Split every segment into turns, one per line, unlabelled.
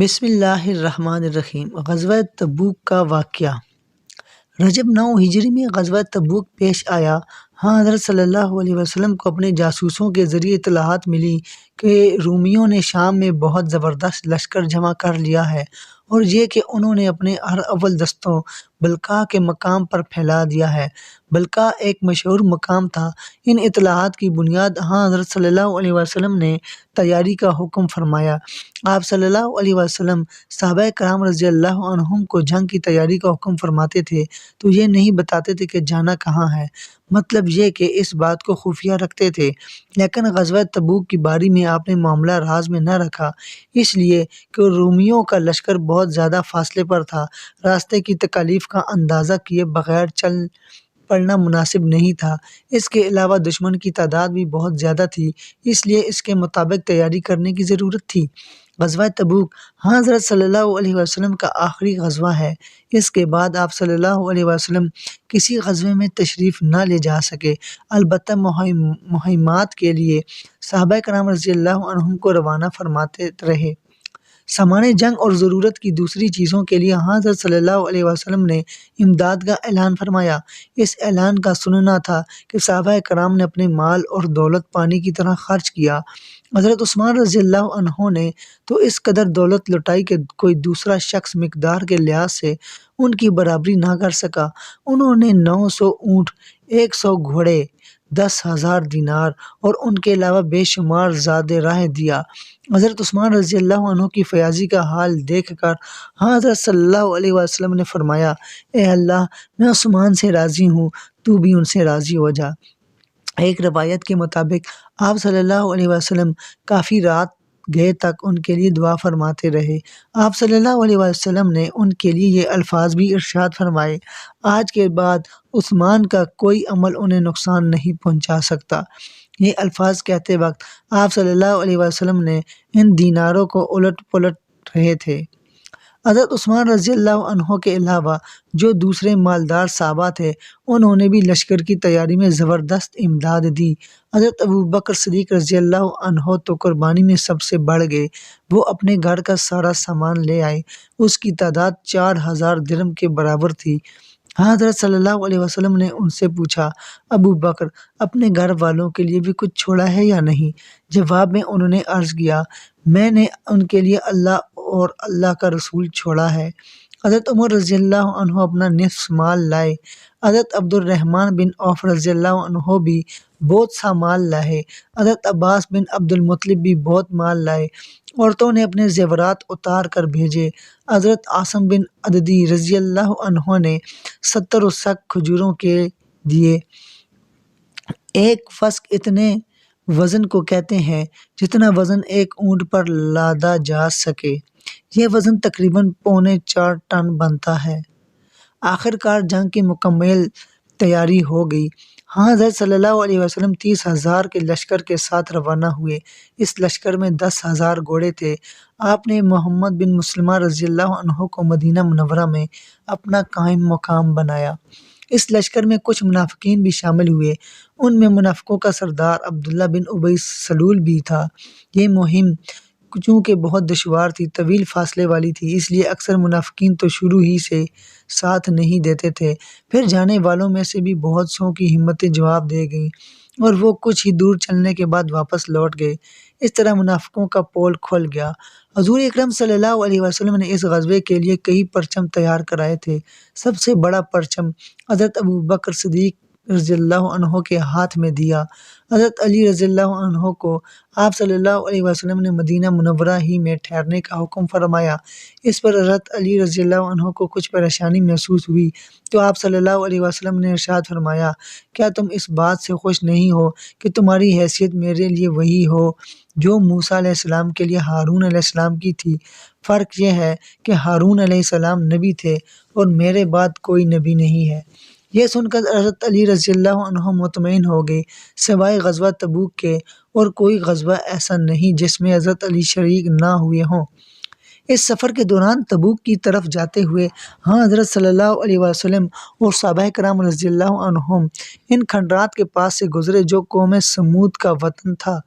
بسم اللہ الرحمن الرحیم۔ غزوہ تبوک کا واقعہ۔ رجب 9 ہجری میں غزوہ تبوک پیش آیا۔ حضرت صلی اللہ علیہ وسلم کو اپنے جاسوسوں کے ذریعے اطلاعات ملی کہ رومیوں نے شام میں بہت زبردست لشکر جمع کر لیا ہے، اور یہ کہ انہوں نے اپنے اول دستوں بلقاء کے مقام پر پھیلا دیا ہے۔ بلقاء ایک مشہور مقام تھا۔ ان اطلاعات کی بنیاد حضرت صلی اللہ علیہ وسلم نے تیاری کا حکم فرمایا۔ آپ صلی اللہ علیہ وسلم صحابہ کرام رضی اللہ عنہم کو جنگ کی تیاری کا حکم فرماتے تھے تو یہ نہیں بتاتے تھے کہ جانا کہاں ہے، مطلب یہ کہ اس بات کو خفیہ رکھتے تھے۔ لیکن غزوہ تبوک کی باری میں آپ نے معاملہ راز میں نہ رکھا، اس لیے کہ رومیوں کا لشکر بہت زیادہ فاصلے پر تھا۔ راستے کی تکالیف کا اندازہ کیے بغیر چل پڑنا مناسب نہیں تھا۔ اس کے علاوہ دشمن کی تعداد بھی بہت زیادہ تھی، اس لیے اس کے مطابق تیاری کرنے کی ضرورت تھی۔ غزوہ تبوک حضرت صلی اللہ علیہ وسلم کا آخری غزوہ ہے۔ اس کے بعد آپ صلی اللہ علیہ وسلم کسی غزوے میں تشریف نہ لے جا سکے، البتہ مہمات کے لیے صحابہ کرام رضی اللہ عنہم کو روانہ فرماتے رہے۔ سامان جنگ اور ضرورت کی دوسری چیزوں کے لیے حضرت صلی اللہ علیہ وسلم نے امداد کا اعلان فرمایا۔ اس اعلان کا سننا تھا کہ صحابہ کرام نے اپنے مال اور دولت پانی کی طرح خرچ کیا۔ حضرت عثمان رضی اللہ عنہ نے تو اس قدر دولت لٹائی کہ کوئی دوسرا شخص مقدار کے لحاظ سے ان کی برابری نہ کر سکا۔ انہوں نے 900 اونٹ، 100 گھوڑے، 10,000 دینار اور ان کے علاوہ بے شمار زاد راہ دیا۔ حضرت عثمان رضی اللہ عنہ کی فیاضی کا حال دیکھ کر حضرت صلی اللہ علیہ وسلم نے فرمایا، اے اللہ، میں عثمان سے راضی ہوں، تو بھی ان سے راضی ہو جا۔ ایک روایت کے مطابق آپ صلی اللہ علیہ وسلم کافی رات گئے تک ان کے لیے دعا فرماتے رہے۔ آپ صلی اللہ علیہ وسلم نے ان کے لیے یہ الفاظ بھی ارشاد فرمائے، آج کے بعد عثمان کا کوئی عمل انہیں نقصان نہیں پہنچا سکتا۔ یہ الفاظ کہتے وقت آپ صلی اللہ علیہ وسلم نے ان دیناروں کو الٹ پلٹ رہے تھے۔ حضرت عثمان رضی اللہ عنہ کے علاوہ جو دوسرے مالدار صحابہ تھے، انہوں نے بھی لشکر کی تیاری میں زبردست امداد دی۔ حضرت ابوبکر صدیق رضی اللہ عنہ تو قربانی میں سب سے بڑھ گئے۔ وہ اپنے گھر کا سارا سامان لے آئے۔ اس کی تعداد 4,000 درہم کے برابر تھی۔ حضرت صلی اللہ علیہ وسلم نے ان سے پوچھا، ابو بکر، اپنے گھر والوں کے لیے بھی کچھ چھوڑا ہے یا نہیں؟ جواب میں انہوں نے عرض کیا، میں نے ان کے لیے اللہ اور اللہ کا رسول چھوڑا ہے۔ حضرت عمر رضی اللہ عنہ اپنا نصف مال لائے۔ حضرت عبد الرحمن بن عوف رضی اللہ عنہ بھی بہت سا مال لائے۔ حضرت عباس بن عبد المطلب بھی بہت مال لائے۔ عورتوں نے اپنے زیورات اتار کر بھیجے۔ حضرت عاصم بن عدی رضی اللہ عنہ نے 70 سق کھجوروں کے دیے۔ ایک فسق اتنے وزن کو کہتے ہیں جتنا وزن ایک اونٹ پر لادا جا سکے۔ یہ وزن تقریباً 4.25 ٹن بنتا ہے۔ آخر کار جنگ کی مکمل تیاری ہو گئی۔ حضرت صلی اللہ علیہ وسلم 30,000 کے لشکر کے ساتھ روانہ ہوئے۔ اس لشکر میں 10,000 گھوڑے تھے۔ آپ نے محمد بن مسلمہ رضی اللہ عنہ کو مدینہ منورہ میں اپنا قائم مقام بنایا۔ اس لشکر میں کچھ منافقین بھی شامل ہوئے۔ ان میں منافقوں کا سردار عبداللہ بن ابی سلول بھی تھا۔ یہ مہم چونکہ بہت دشوار تھی، طویل فاصلے والی تھی، اس لیے اکثر منافقین تو شروع ہی سے ساتھ نہیں دیتے تھے۔ پھر جانے والوں میں سے بھی بہت سوں کی ہمتیں جواب دے گئیں اور وہ کچھ ہی دور چلنے کے بعد واپس لوٹ گئے۔ اس طرح منافقوں کا پول کھل گیا۔ حضور اکرم صلی اللہ علیہ وسلم نے اس غزوے کے لیے کئی پرچم تیار کرائے تھے۔ سب سے بڑا پرچم حضرت ابوبکر صدیق رضی اللہ عنہ کے ہاتھ میں دیا۔ حضرت علی رضی اللہ عنہ کو آپ صلی اللہ علیہ وسلم نے مدینہ منورہ ہی میں ٹھہرنے کا حکم فرمایا۔ اس پر حضرت علی رضی اللہ عنہ کو کچھ پریشانی محسوس ہوئی تو آپ صلی اللہ علیہ وسلم نے ارشاد فرمایا، کیا تم اس بات سے خوش نہیں ہو کہ تمہاری حیثیت میرے لیے وہی ہو جو موسیٰ علیہ السلام کے لیے ہارون علیہ السلام کی تھی؟ فرق یہ ہے کہ ہارون علیہ السلام نبی تھے اور میرے بعد کوئی نبی نہیں ہے۔ یہ سن کر حضرت علی رضی اللہ عنہ مطمئن ہو گئے۔ سوائے غزوہ تبوک کے اور کوئی غزوہ ایسا نہیں جس میں حضرت علی شریک نہ ہوئے ہوں۔ اس سفر کے دوران تبوک کی طرف جاتے ہوئے حضرت صلی اللہ علیہ وسلم اور صحابہ کرام رضی اللہ عنہم ان کھنڈرات کے پاس سے گزرے جو قوم سمود کا وطن تھا۔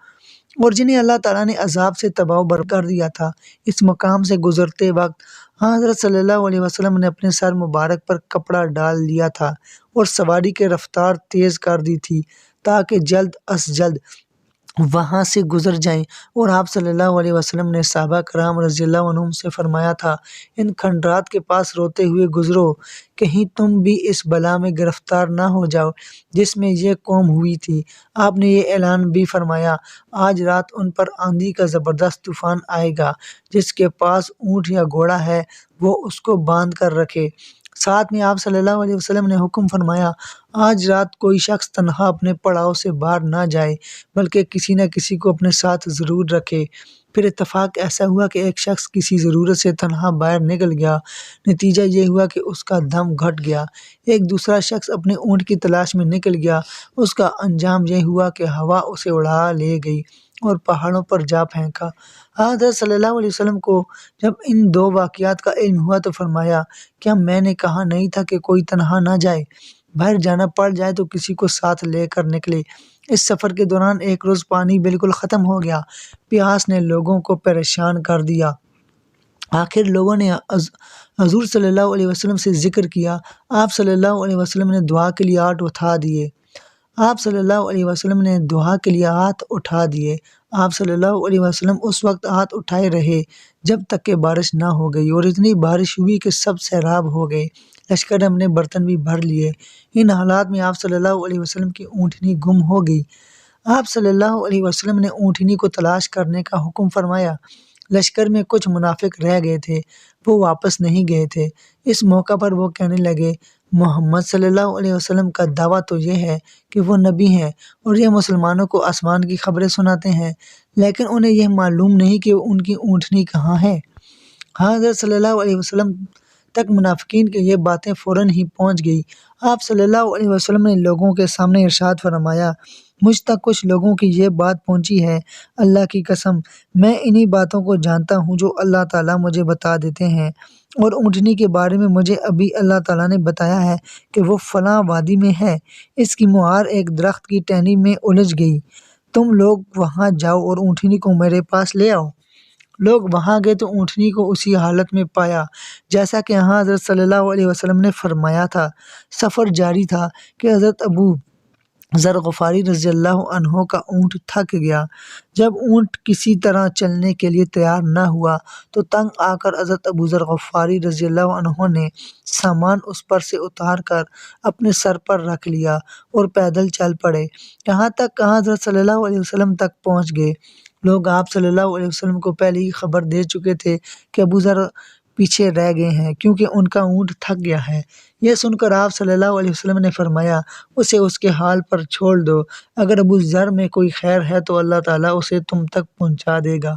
اور جنہیں اللہ تعالیٰ نے عذاب سے تباہ و برباد کر دیا تھا۔ اس مقام سے گزرتے وقت حضرت صلی اللہ علیہ وسلم نے اپنے سر مبارک پر کپڑا ڈال لیا تھا اور سواری کی رفتار تیز کر دی تھی تاکہ جلد از جلد وہاں سے گزر جائیں، اور آپ صلی اللہ علیہ وسلم نے صحابہ کرام رضی اللہ عنہم سے فرمایا تھا، ان کھنڈرات کے پاس روتے ہوئے گزرو، کہیں تم بھی اس بلا میں گرفتار نہ ہو جاؤ جس میں یہ قوم ہوئی تھی۔ آپ نے یہ اعلان بھی فرمایا، آج رات ان پر آندھی کا زبردست طوفان آئے گا، جس کے پاس اونٹ یا گھوڑا ہے وہ اس کو باندھ کر رکھے۔ ساتھ میں آپ صلی اللہ علیہ وسلم نے حکم فرمایا، آج رات کوئی شخص تنہا اپنے پڑاؤ سے باہر نہ جائے بلکہ کسی نہ کسی کو اپنے ساتھ ضرور رکھے۔ پھر اتفاق ایسا ہوا کہ ایک شخص کسی ضرورت سے تنہا باہر نکل گیا، نتیجہ یہ ہوا کہ اس کا دم گھٹ گیا۔ ایک دوسرا شخص اپنے اونٹ کی تلاش میں نکل گیا، اس کا انجام یہ ہوا کہ ہوا اسے اڑا لے گئی اور پہاڑوں پر جا پھینکا۔ حضرت صلی اللہ علیہ وسلم کو جب ان دو واقعات کا علم ہوا تو فرمایا، کیا میں نے کہا نہیں تھا کہ کوئی تنہا نہ جائے؟ باہر جانا پڑ جائے تو کسی کو ساتھ لے کر نکلے۔ اس سفر کے دوران ایک روز پانی بالکل ختم ہو گیا، پیاس نے لوگوں کو پریشان کر دیا۔ آخر لوگوں نے حضور صلی اللہ علیہ وسلم سے ذکر کیا، آپ صلی اللہ علیہ وسلم نے دعا کے لیے ہاتھ اٹھا دیے۔ آپ صلی اللہ علیہ وسلم نے دعا کے لیے ہاتھ اٹھا دیے۔ آپ صلی اللہ علیہ وسلم اس وقت ہاتھ اٹھائے رہے جب تک کہ بارش نہ ہو گئی، اور اتنی بارش ہوئی کہ سب سیراب ہو گئے۔ لشکر نے اپنے برتن بھی بھر لیے۔ ان حالات میں آپ صلی اللہ علیہ وسلم کی اونٹنی گم ہو گئی۔ آپ صلی اللہ علیہ وسلم نے اونٹنی کو تلاش کرنے کا حکم فرمایا۔ لشکر میں کچھ منافق رہ گئے تھے، وہ واپس نہیں گئے تھے۔ اس موقع پر وہ کہنے لگے، محمد صلی اللہ علیہ وسلم کا دعویٰ تو یہ ہے کہ وہ نبی ہیں اور یہ مسلمانوں کو آسمان کی خبریں سناتے ہیں، لیکن انہیں یہ معلوم نہیں کہ ان کی اونٹنی کہاں ہے۔ حضرت صلی اللہ علیہ وسلم تک منافقین کی یہ باتیں فوراً ہی پہنچ گئی۔ آپ صلی اللہ علیہ وسلم نے لوگوں کے سامنے ارشاد فرمایا، مجھ تک کچھ لوگوں کی یہ بات پہنچی ہے، اللہ کی قسم میں انہی باتوں کو جانتا ہوں جو اللہ تعالیٰ مجھے بتا دیتے ہیں، اور اونٹنی کے بارے میں مجھے ابھی اللہ تعالیٰ نے بتایا ہے کہ وہ فلاں وادی میں ہے، اس کی مہار ایک درخت کی ٹہنی میں الجھ گئی، تم لوگ وہاں جاؤ اور اونٹنی کو میرے پاس لے آؤ۔ لوگ وہاں گئے تو اونٹنی کو اسی حالت میں پایا جیسا کہ حضرت صلی اللہ علیہ وسلم نے فرمایا تھا۔ سفر جاری تھا کہ حضرت ابو ذر غفاری رضی اللہ عنہ کا اونٹ تھک گیا۔ جب اونٹ کسی طرح چلنے کے لیے تیار نہ ہوا تو تنگ آ کر حضرت ابو ذر غفاری رضی اللہ عنہ نے سامان اس پر سے اتار کر اپنے سر پر رکھ لیا اور پیدل چل پڑے، یہاں تک کہ حضرت صلی اللہ علیہ وسلم تک پہنچ گئے۔ لوگ آپ صلی اللہ علیہ وسلم کو پہلے ہی خبر دے چکے تھے کہ ابو ذر پیچھے رہ گئے ہیں کیونکہ ان کا اونٹ تھک گیا ہے۔ یہ سن کر آپ صلی اللہ علیہ وسلم نے فرمایا، اسے اس کے حال پر چھوڑ دو، اگر ابو ذر میں کوئی خیر ہے تو اللہ تعالیٰ اسے تم تک پہنچا دے گا،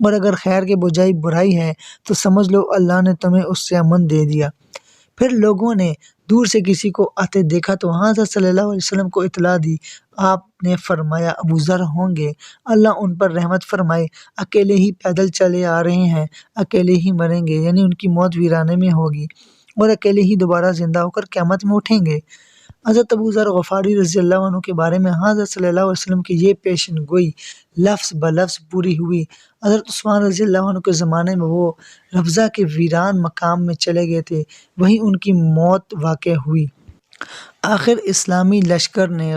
اور اگر خیر کے بجائے برائی ہے تو سمجھ لو اللہ نے تمہیں اس سے امن دے دیا۔ پھر لوگوں نے دور سے کسی کو آتے دیکھا تو حضرت صلی اللہ علیہ وسلم کو اطلاع دی۔ آپ نے فرمایا، ابو ذر ہوں گے، اللہ ان پر رحمت فرمائے، اکیلے ہی پیدل چلے آ رہے ہیں، اکیلے ہی مریں گے، یعنی ان کی موت ویرانے میں ہوگی، اور اکیلے ہی دوبارہ زندہ ہو کر قیامت میں اٹھیں گے۔ حضرت ابو ذر غفاری رضی اللہ عنہ کے بارے میں حضرت صلی اللہ علیہ وسلم کی یہ پیشن گوئی لفظ بلفظ پوری ہوئی۔ حضرت عثمان رضی اللہ عنہ کے زمانے میں وہ ربضہ کے ویران مقام میں چلے گئے تھے، وہیں ان کی موت واقع ہوئی۔ آخر اسلامی لشکر نے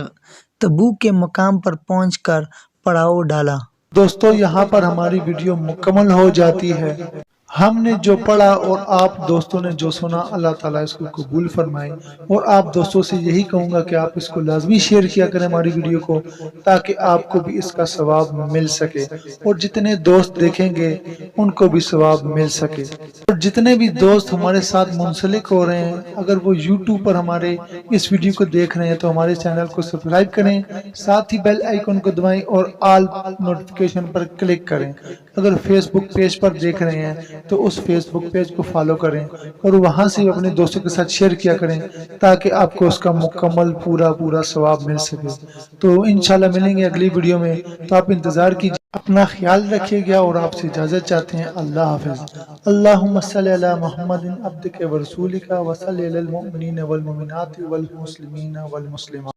تبوک کے مقام پر پہنچ کر پڑاؤ ڈالا۔
دوستو یہاں پر ہماری ویڈیو مکمل ہو جاتی ہے۔ ہم نے جو پڑھا اور آپ دوستوں نے جو سنا، اللہ تعالیٰ اس کو قبول فرمائے، اور آپ دوستوں سے یہی کہوں گا کہ آپ اس کو لازمی شیئر کیا کریں ہماری ویڈیو کو، تاکہ آپ کو بھی اس کا ثواب مل سکے، اور جتنے دوست دیکھیں گے ان کو بھی ثواب مل سکے۔ اور جتنے بھی دوست ہمارے ساتھ منسلک ہو رہے ہیں، اگر وہ یوٹیوب پر ہمارے اس ویڈیو کو دیکھ رہے ہیں تو ہمارے چینل کو سبسکرائب کریں، ساتھ ہی بیل آئیکن کو دبائیں اور آل نوٹیفیکیشن پر کلک کریں۔ اگر فیس بک پیج پر دیکھ رہے ہیں تو اس فیس بک پیج کو فالو کریں اور وہاں سے اپنے دوستوں کے ساتھ شیئر کیا کریں، تاکہ آپ کو اس کا مکمل پورا ثواب مل سکے۔ تو انشاءاللہ ملیں گے اگلی ویڈیو میں، تو آپ انتظار کیجئے۔ اپنا خیال رکھیے گا اور آپ سے اجازت چاہتے ہیں۔ اللہ حافظ۔ اللہم صلی علی محمد عبدک ورسولک وصلی علی المؤمنین والمؤمنات والمسلمین والمسلمات۔